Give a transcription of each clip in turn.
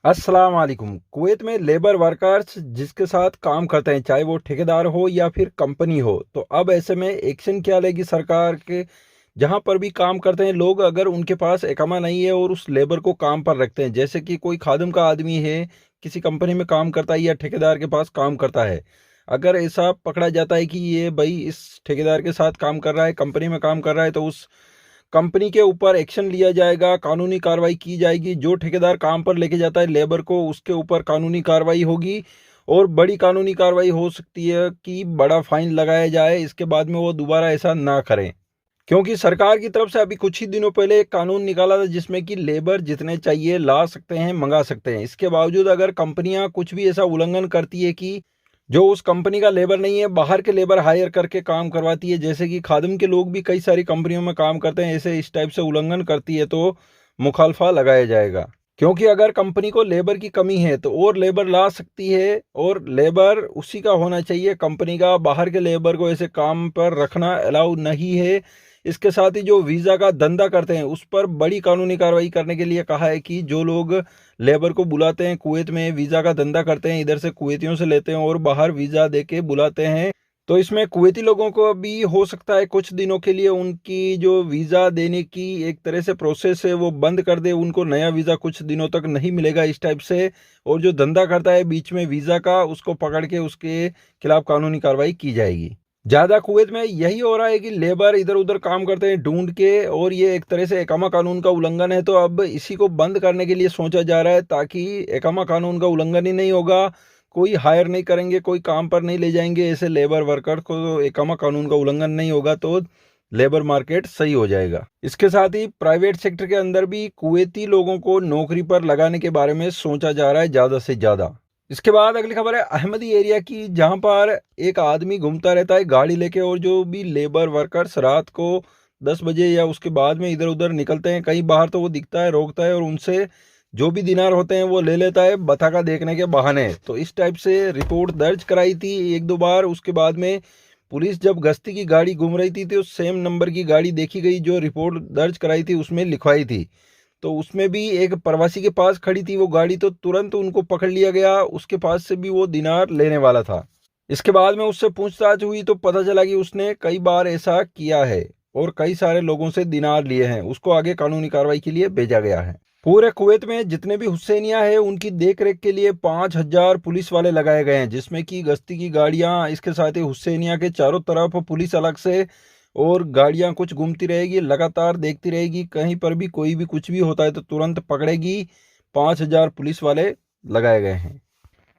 अस्सलाम वालेकुम। कुवैत में लेबर वर्कर्स जिसके साथ काम करते हैं, चाहे वो ठेकेदार हो या फिर कंपनी हो, तो अब ऐसे में एक्शन क्या लेगी सरकार के। जहां पर भी काम करते हैं लोग, अगर उनके पास इकामा नहीं है और उस लेबर को काम पर रखते हैं, जैसे कि कोई खादिम का आदमी है, किसी कंपनी में काम करता है या ठेकेदार के पास काम करता है, अगर ऐसा पकड़ा जाता है कि ये भाई इस ठेकेदार के साथ काम कर रहा है, कंपनी में काम कर रहा है, तो उस कंपनी के ऊपर एक्शन लिया जाएगा, कानूनी कार्रवाई की जाएगी। जो ठेकेदार काम पर लेके जाता है लेबर को, उसके ऊपर कानूनी कार्रवाई होगी और बड़ी कानूनी कार्रवाई हो सकती है कि बड़ा फाइन लगाया जाए। इसके बाद में वो दोबारा ऐसा ना करें, क्योंकि सरकार की तरफ से अभी कुछ ही दिनों पहले एक कानून निकाला था जिसमें कि लेबर जितने चाहिए ला सकते हैं, मंगा सकते हैं। इसके बावजूद अगर कंपनियां कुछ भी ऐसा उल्लंघन करती है कि जो उस कंपनी का लेबर नहीं है, बाहर के लेबर हायर करके काम करवाती है, जैसे कि खादिम के लोग भी कई सारी कंपनियों में काम करते हैं, ऐसे इस टाइप से उल्लंघन करती है तो मुखालफा लगाया जाएगा। क्योंकि अगर कंपनी को लेबर की कमी है तो और लेबर ला सकती है, और लेबर उसी का होना चाहिए कंपनी का। बाहर के लेबर को ऐसे काम पर रखना अलाउ नहीं है। इसके साथ ही जो वीज़ा का धंधा करते हैं उस पर बड़ी कानूनी कार्रवाई करने के लिए कहा है कि जो लोग लेबर को बुलाते हैं, कुवैत में वीज़ा का धंधा करते हैं, इधर से कुवैतियों से लेते हैं और बाहर वीज़ा दे के बुलाते हैं, तो इसमें कुवैती लोगों को भी हो सकता है कुछ दिनों के लिए उनकी जो वीज़ा देने की एक तरह से प्रोसेस है वो बंद कर दे, उनको नया वीज़ा कुछ दिनों तक नहीं मिलेगा इस टाइप से। और जो धंधा करता है बीच में वीज़ा का, उसको पकड़ के उसके खिलाफ कानूनी कार्रवाई की जाएगी। ज़्यादा कुवैत में यही हो रहा है कि लेबर इधर उधर काम करते हैं ढूंढ के, और ये एक तरह से एकामा कानून का उल्लंघन है। तो अब इसी को बंद करने के लिए सोचा जा रहा है, ताकि एकामा कानून का उल्लंघन ही नहीं होगा, कोई हायर नहीं करेंगे, कोई काम पर नहीं ले जाएंगे ऐसे लेबर वर्कर को, तो एकामा कानून का उल्लंघन नहीं होगा, तो लेबर मार्केट सही हो जाएगा। इसके साथ ही प्राइवेट सेक्टर के अंदर भी कुवैती लोगों को नौकरी पर लगाने के बारे में सोचा जा रहा है ज़्यादा से ज़्यादा। इसके बाद अगली खबर है अहमदी एरिया की, जहां पर एक आदमी घूमता रहता है गाड़ी लेके, और जो भी लेबर वर्कर्स रात को 10 बजे या उसके बाद में इधर उधर निकलते हैं कहीं बाहर, तो वो दिखता है, रोकता है और उनसे जो भी दिनार होते हैं वो ले लेता है बताका देखने के बहाने। तो इस टाइप से रिपोर्ट दर्ज कराई थी एक दो बार। उसके बाद में पुलिस जब गश्ती की गाड़ी घूम रही थी तो सेम नंबर की गाड़ी देखी गई, जो रिपोर्ट दर्ज कराई थी उसमें लिखवाई थी, तो उसमें भी एक प्रवासी के पास खड़ी थी वो गाड़ी, तो तुरंत उनको पकड़ लिया गया। उसके पास से भी वो दिनार लेने वाला था। इसके बाद में उससे पूछताछ हुई तो पता चला कि उसने कई बार ऐसा किया है और कई सारे लोगों से दिनार लिए हैं। उसको आगे कानूनी कार्रवाई के लिए भेजा गया है। पूरे कुवैत में जितने भी हुसैनिया है उनकी देख रेख के लिए 5,000 पुलिस वाले लगाए गए हैं, जिसमें कि गश्ती की गाड़ियां, इसके साथ ही हुसैनिया के चारों तरफ पुलिस अलग से, और गाड़ियां कुछ घूमती रहेगी, लगातार देखती रहेगी, कहीं पर भी कोई भी कुछ भी होता है तो तुरंत पकड़ेगी। 5,000 पुलिस वाले लगाए गए हैं।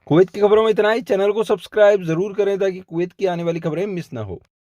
कुवैत की खबरों में इतना ही। चैनल को सब्सक्राइब जरूर करें ताकि कुवैत की आने वाली खबरें मिस ना हो।